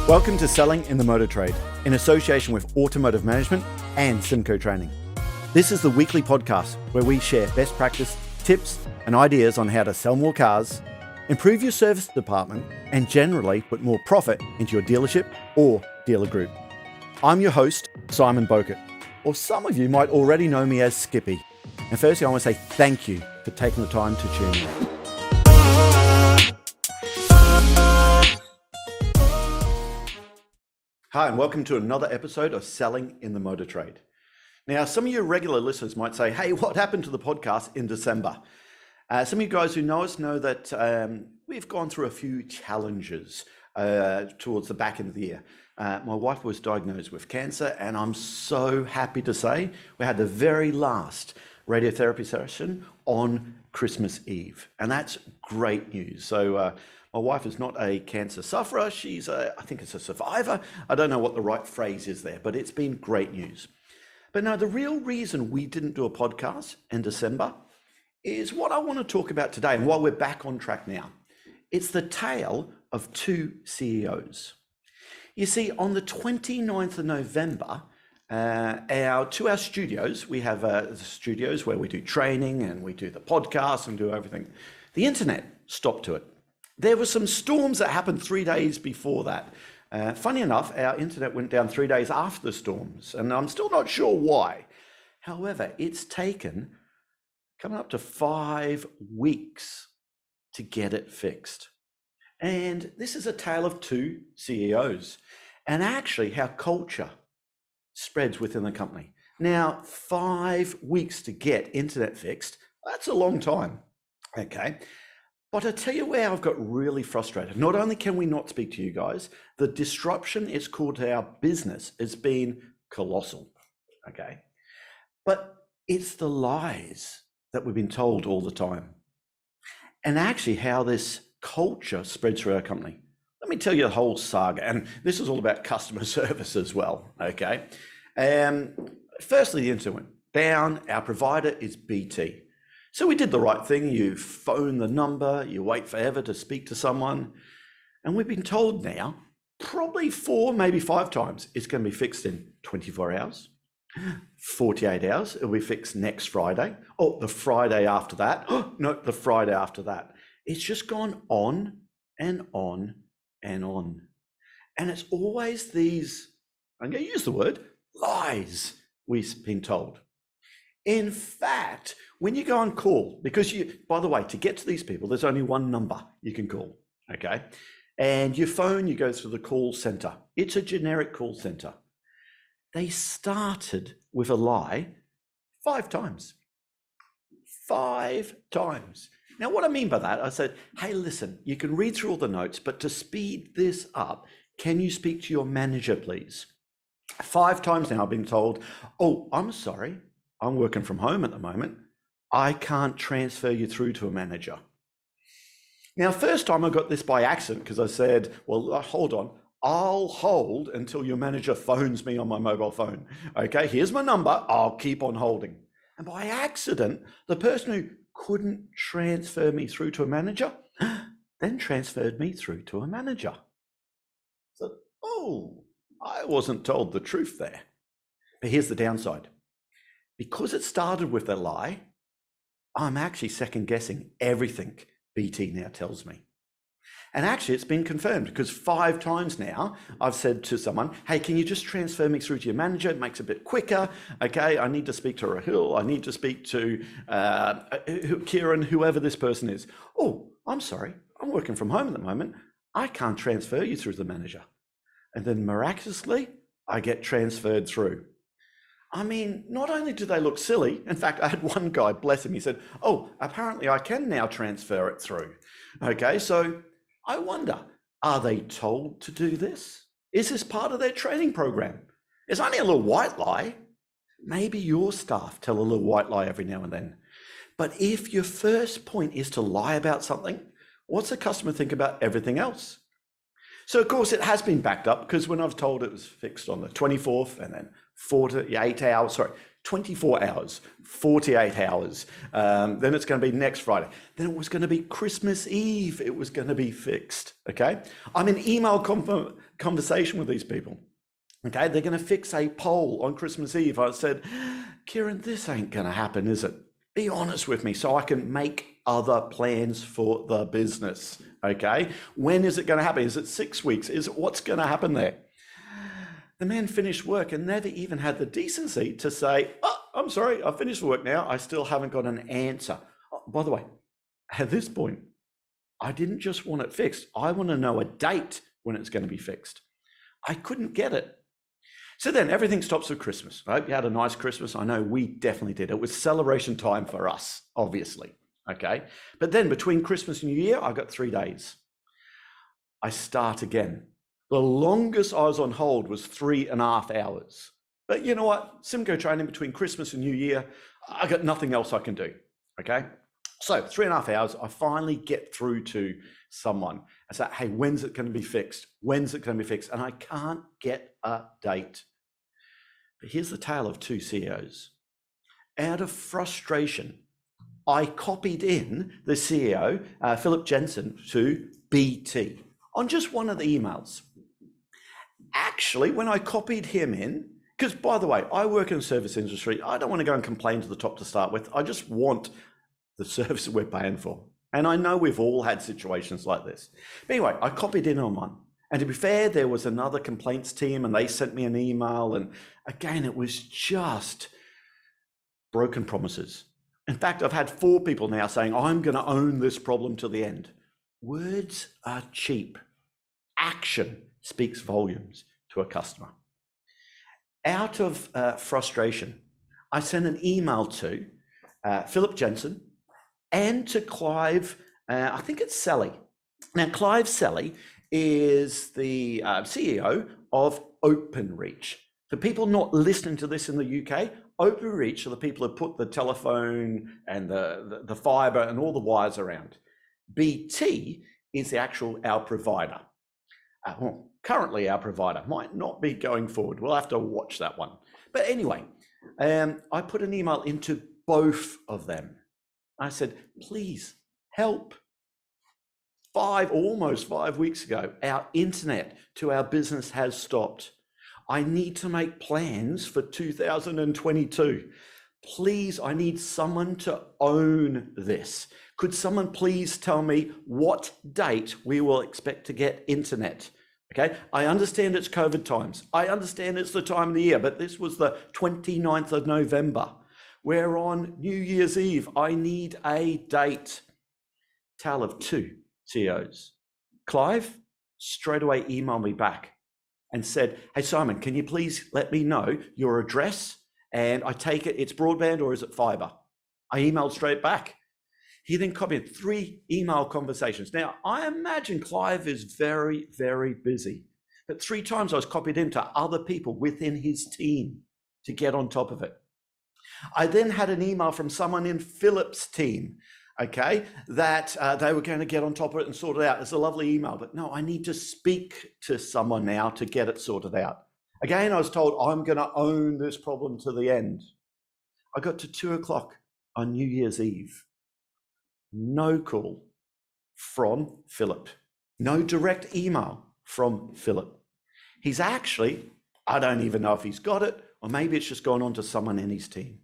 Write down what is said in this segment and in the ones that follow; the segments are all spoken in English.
Welcome to Selling in the Motor Trade, in association with Automotive Management and SMT. This is the weekly podcast where we share best practice, tips, and ideas on how to sell more cars, improve your service department, and generally put more profit into your dealership or dealer group. I'm your host, Simon Bowkett, or some of you might already know me as Skippy. And firstly, I want to say thank you for taking the time to tune in. Hi, and welcome to another episode of Selling in the Motor Trade. Now, some of your regular listeners might say, hey, what happened to the podcast in December? Some of you guys who know us know that we've gone through a few challenges towards the back end of the year. My wife was diagnosed with cancer, and I'm so happy to say we had the very last radiotherapy session on Christmas Eve, and that's great news. So my wife is not a cancer sufferer. She's I think it's a survivor. I don't know what the right phrase is there, but it's been great news. But no, the real reason we didn't do a podcast in December is what I want to talk about today, and while we're back on track now. It's the tale of two CEOs. You see, on the 29th of November, our studios, we have the studios where we do training and we do the podcast and do everything. The internet stopped to it. There were some storms that happened 3 days before that. Funny enough, our internet went down 3 days after the storms, and I'm still not sure why. However, it's taken coming up to 5 weeks to get it fixed. And this is a tale of two CEOs, and actually how culture spreads within the company. Now, 5 weeks to get internet fixed, that's a long time, okay? But I tell you where I've got really frustrated. Not only can we not speak to you guys, the disruption it's caused to our business has been colossal, okay? But it's the lies that we've been told all the time. And actually how this culture spreads through our company. Let me tell you the whole saga, and this is all about customer service as well, okay? Firstly, the internet went down. Our provider is BT. So we did the right thing. You phone the number, you wait forever to speak to someone. And we've been told now, probably 4, maybe 5 times, it's going to be fixed in 24 hours, 48 hours. It'll be fixed next Friday. Oh, the Friday after that. Oh, no, the Friday after that. It's just gone on and on and on. And it's always these, I'm going to use the word, lies we've been told. In fact, when you go on call, because by the way, to get to these people, there's only one number you can call, okay? And your phone, you go through the call center. It's a generic call center. They started with a lie 5 times. 5 times. Now, what I mean by that, I said, hey, listen, you can read through all the notes, but to speed this up, can you speak to your manager, please? 5 times now I've been told, oh, I'm sorry, I'm working from home at the moment. I can't transfer you through to a manager. Now, first time I got this by accident because I said, well, hold on, I'll hold until your manager phones me on my mobile phone. Okay, here's my number, I'll keep on holding. And by accident, the person who couldn't transfer me through to a manager then transferred me through to a manager. So, oh, I wasn't told the truth there. But here's the downside. Because it started with a lie, I'm actually second guessing everything BT now tells me. And actually it's been confirmed because 5 times now I've said to someone, hey, can you just transfer me through to your manager? It makes it a bit quicker. Okay, I need to speak to Rahul. I need to speak to Kieran, whoever this person is. Oh, I'm sorry, I'm working from home at the moment. I can't transfer you through the manager. And then miraculously, I get transferred through. I mean, not only do they look silly, in fact, I had one guy, bless him, he said, oh, apparently I can now transfer it through. Okay, so I wonder, are they told to do this? Is this part of their training program? It's only a little white lie. Maybe your staff tell a little white lie every now and then. But if your first point is to lie about something, what's the customer think about everything else? So of course it has been backed up because when I was told it was fixed on the 24th and then 48 hours, 24 hours, 48 hours. Then it's going to be next Friday. Then it was going to be Christmas Eve. It was going to be fixed. Okay. I'm in email conversation with these people. Okay. They're going to fix a poll on Christmas Eve. I said, Kieran, this ain't going to happen, is it? Be honest with me so I can make other plans for the business. Okay. When is it going to happen? Is it 6 weeks? Is it what's going to happen there? The man finished work and never even had the decency to say, oh, I'm sorry, I've finished work now. I still haven't got an answer. Oh, by the way, at this point, I didn't just want it fixed. I want to know a date when it's going to be fixed. I couldn't get it. So then everything stops at Christmas. I hope you had a nice Christmas. I know we definitely did. It was celebration time for us, obviously. Okay. But then between Christmas and New Year, I got 3 days. I start again. The longest I was on hold was 3.5 hours. But you know what? SymcoTraining between Christmas and New Year, I got nothing else I can do. Okay. So 3.5 hours, I finally get through to someone. I say, hey, when's it going to be fixed? When's it going to be fixed? And I can't get a date. But here's the tale of two CEOs. Out of frustration, I copied in the CEO, Philip Jensen, to BT on just one of the emails. Actually, when I copied him in, because by the way, I work in the service industry. I don't want to go and complain to the top to start with. I just want the service that we're paying for. And I know we've all had situations like this. But anyway, I copied in on one. And to be fair, there was another complaints team and they sent me an email. And again, it was just broken promises. In fact, I've had 4 people now saying, I'm going to own this problem to the end. Words are cheap. Action speaks volumes to a customer. Out of frustration, I sent an email to Philip Jensen and to Clive, I think it's Sally. Now, Clive Sally is the CEO of OpenReach. For people not listening to this in the UK, OpenReach are the people who put the telephone and the fiber and all the wires around. BT is our provider. Well, currently our provider, might not be going forward. We'll have to watch that one. But anyway, I put an email into both of them. I said, please help. Almost 5 weeks ago, our internet to our business has stopped. I need to make plans for 2022. Please, I need someone to own this. Could someone please tell me what date we will expect to get internet? Okay, I understand it's COVID times. I understand it's the time of the year, but this was the 29th of November. We're on New Year's Eve. I need a date. Tale of 2 CEOs. Clive straight away emailed me back and said, hey, Simon, can you please let me know your address? And I take it it's broadband or is it fiber? I emailed straight back. He then copied 3 email conversations. Now, I imagine Clive is very, very busy, but 3 times I was copied into other people within his team to get on top of it. I then had an email from someone in Philip's team, okay, that they were going to get on top of it and sort it out. It's a lovely email, but no, I need to speak to someone now to get it sorted out. Again, I was told I'm going to own this problem to the end. I got to 2 o'clock on New Year's Eve. No call from Philip. No direct email from Philip. He's actually, I don't even know if he's got it, or maybe it's just gone on to someone in his team.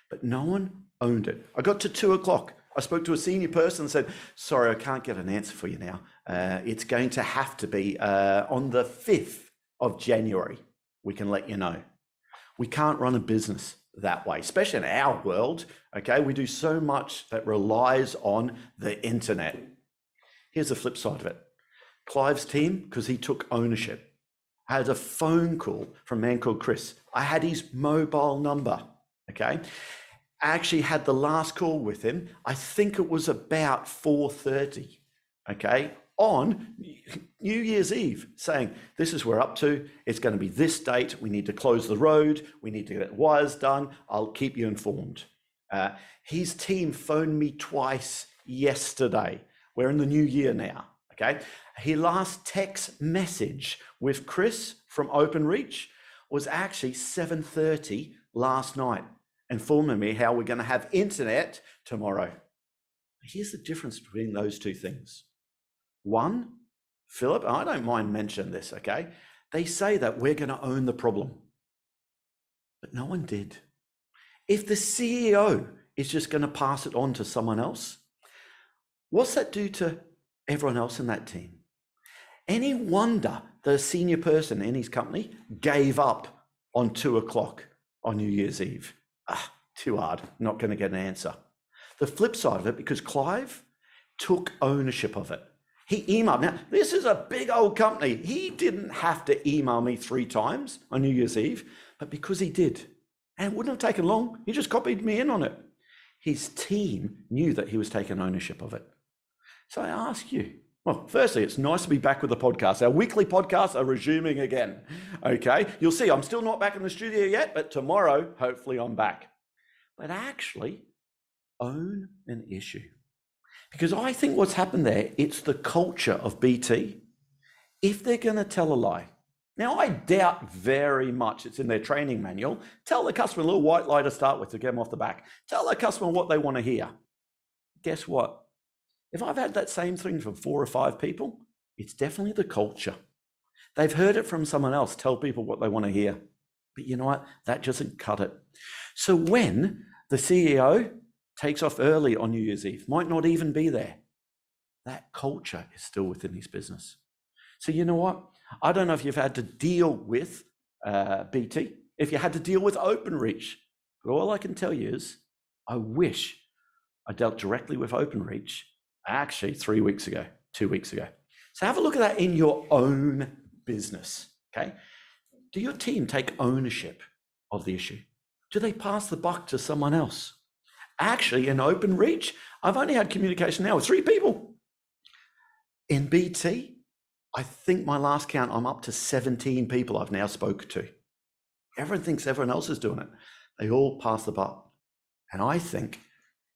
But no one owned it. I got to 2 o'clock. I spoke to a senior person and said, sorry, I can't get an answer for you now. It's going to have to be on the 5th of January. We can let you know. We can't run a business that way, especially in our world. Okay, we do so much that relies on the internet. Here's the flip side of it. Clive's team, because he took ownership, I had a phone call from a man called Chris. I had his mobile number. Okay, I actually had the last call with him. I think it was about 4:30. Okay, on New Year's Eve, saying, this is where we're up to. It's going to be this date. We need to close the road. We need to get wires done. I'll keep you informed. His team phoned me twice yesterday. We're in the new year now, okay? His last text message with Chris from OpenReach was actually 7:30 last night informing me how we're going to have internet tomorrow. Here's the difference between those two things. One, Philip, I don't mind mentioning this, okay? They say that we're going to own the problem, but no one did. If the CEO is just going to pass it on to someone else, what's that do to everyone else in that team? Any wonder the senior person in his company gave up on 2:00 on New Year's Eve? Too hard, not going to get an answer. The flip side of it, because Clive took ownership of it. He emailed. Now, this is a big old company. He didn't have to email me 3 times on New Year's Eve, but because he did, and it wouldn't have taken long, he just copied me in on it. His team knew that he was taking ownership of it. So I ask you, well, firstly, it's nice to be back with the podcast. Our weekly podcasts are resuming again, okay? You'll see I'm still not back in the studio yet, but tomorrow, hopefully I'm back. But actually, own an issue. Because I think what's happened there, it's the culture of BT. If they're going to tell a lie, now I doubt very much it's in their training manual. Tell the customer a little white lie to start with to get them off the back. Tell the customer what they want to hear. Guess what? If I've had that same thing from 4 or 5 people, it's definitely the culture. They've heard it from someone else, tell people what they want to hear. But you know what? That doesn't cut it. So when the CEO takes off early on New Year's Eve, might not even be there, that culture is still within his business. So you know what? I don't know if you've had to deal with BT, if you had to deal with OpenReach, but all I can tell you is I wish I dealt directly with OpenReach actually 3 weeks ago, 2 weeks ago. So have a look at that in your own business, okay? Do your team take ownership of the issue? Do they pass the buck to someone else? Actually, in OpenReach, I've only had communication now with 3 people. In BT, I think my last count, I'm up to 17 people I've now spoken to. Everyone thinks everyone else is doing it. They all pass the buck. And I think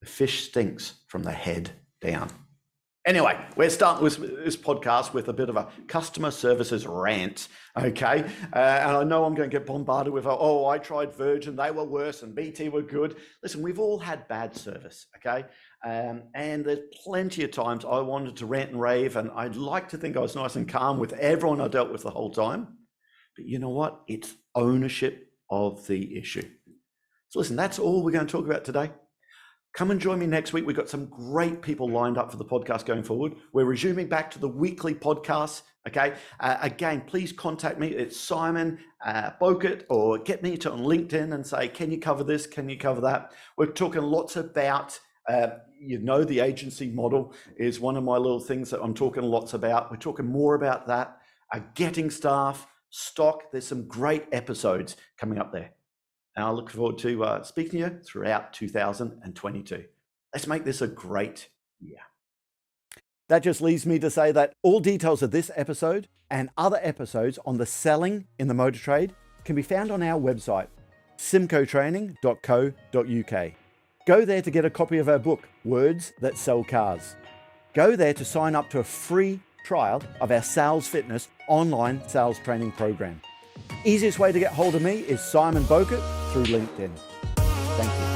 the fish stinks from the head down. Anyway, we're starting this podcast with a bit of a customer services rant, okay? And I know I'm going to get bombarded with, I tried Virgin, they were worse, and BT were good. Listen, we've all had bad service, okay? And there's plenty of times I wanted to rant and rave, and I'd like to think I was nice and calm with everyone I dealt with the whole time. But you know what? It's ownership of the issue. So listen, that's all we're going to talk about today. Come and join me next week. We've got some great people lined up for the podcast going forward. We're resuming back to the weekly podcasts, okay? Again, please contact me. It's Simon Bowkett, or get me on LinkedIn and say, can you cover this? Can you cover that? We're talking lots about, the agency model is one of my little things that I'm talking lots about. We're talking more about that, getting staff, stock. There's some great episodes coming up there. And I look forward to speaking to you throughout 2022. Let's make this a great year. That just leaves me to say that all details of this episode and other episodes on the selling in the motor trade can be found on our website, symcotraining.co.uk. Go there to get a copy of our book, Words That Sell Cars. Go there to sign up to a free trial of our Sales Fitness online sales training program. Easiest way to get hold of me is Simon Bowkett through LinkedIn. Thank you.